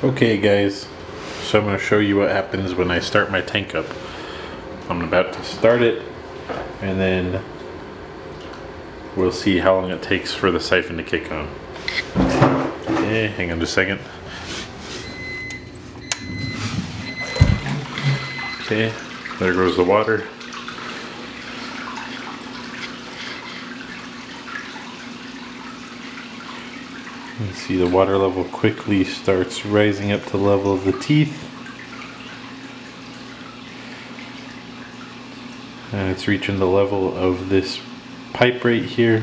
Okay guys, so I'm going to show you what happens when I start my tank up. I'm about to start it and then we'll see how long it takes for the siphon to kick on. Okay, hang on just a second. Okay, there goes the water. You see the water level quickly starts rising up to the level of the teeth. And it's reaching the level of this pipe right here.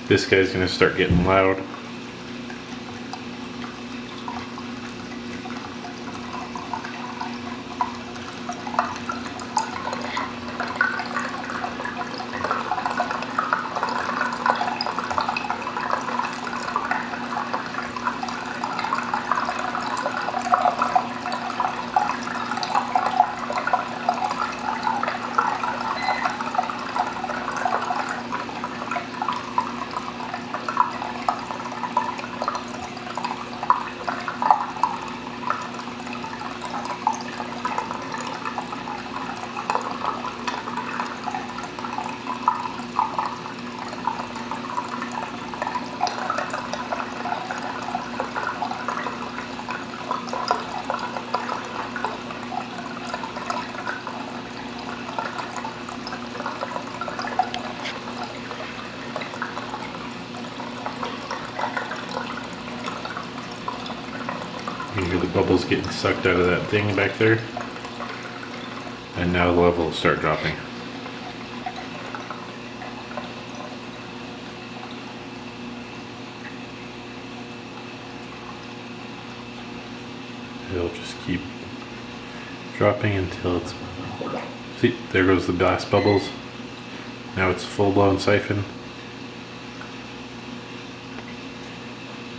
This guy's gonna start getting loud. You hear the bubbles getting sucked out of that thing back there. And now the level will start dropping. It'll just keep dropping until it's... See, there goes the last bubbles. Now it's full-blown siphon.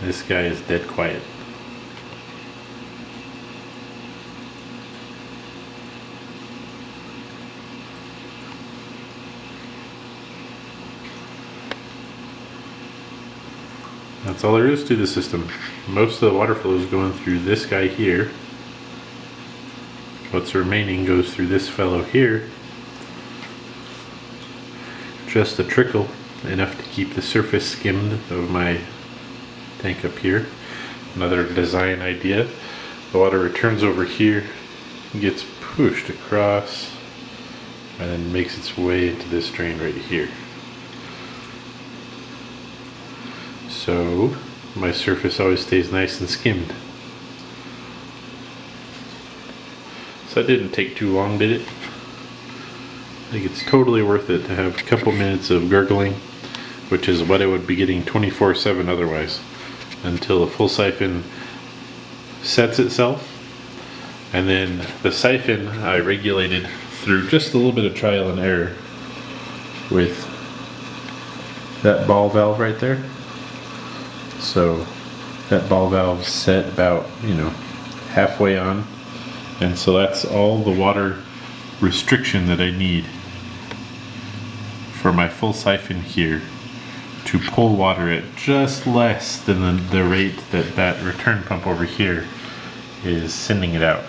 This guy is dead quiet. That's all there is to the system. Most of the water flow is going through this guy here. What's remaining goes through this fellow here. Just a trickle, enough to keep the surface skimmed of my tank up here. Another design idea. The water returns over here, gets pushed across, and then makes its way into this drain right here. So my surface always stays nice and skimmed. So that didn't take too long, did it? I think it's totally worth it to have a couple minutes of gurgling, which is what I would be getting 24/7 otherwise, until the full siphon sets itself. And then the siphon I regulated through just a little bit of trial and error with that ball valve right there. So that ball valve set about, halfway on, and so that's all the water restriction that I need for my full siphon here to pull water at just less than the rate that that return pump over here is sending it out.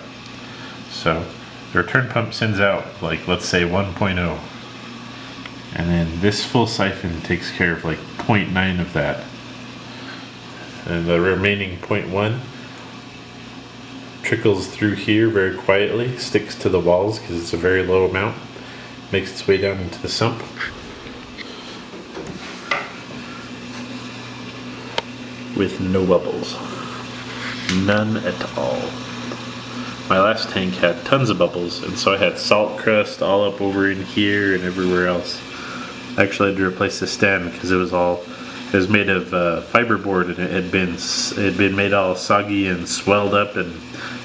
So the return pump sends out, like, let's say 1.0, and then this full siphon takes care of like 0.9 of that. And the remaining 0.1 trickles through here very quietly, sticks to the walls because it's a very low amount, makes its way down into the sump. With no bubbles. None at all. My last tank had tons of bubbles, and so I had salt crust all up over in here and everywhere else. Actually, I had to replace the stand because it was made of fiberboard, and it had been made all soggy and swelled up, and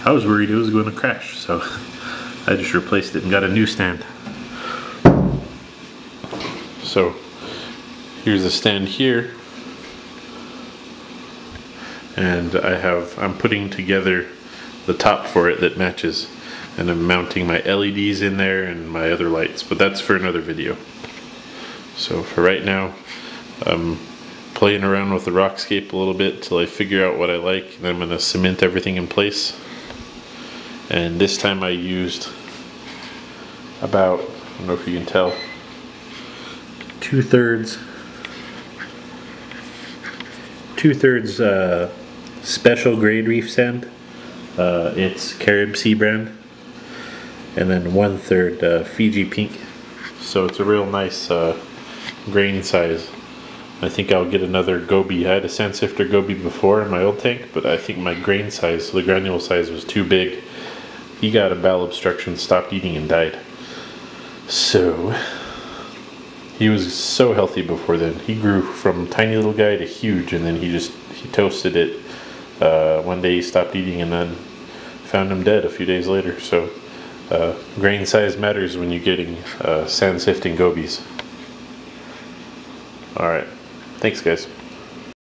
I was worried it was going to crash, so I just replaced it and got a new stand. So here's the stand here, and I'm putting together the top for it that matches. And I'm mounting my LEDs in there and my other lights, but that's for another video. So for right now, I'm playing around with the rockscape a little bit till I figure out what I like, and I'm going to cement everything in place. And this time I used about, I don't know if you can tell, 2/3 special grade reef sand. It's Carib Sea brand, and then 1/3 Fiji pink. So it's a real nice grain size. I think I'll get another goby. I had a sand sifter goby before in my old tank, but I think my grain size, the granule size, was too big. He got a bowel obstruction, stopped eating, and died. So he was so healthy before then. He grew from tiny little guy to huge, and then he toasted it. One day he stopped eating, and then found him dead a few days later. So grain size matters when you're getting sand sifting gobies. Alright, thanks guys.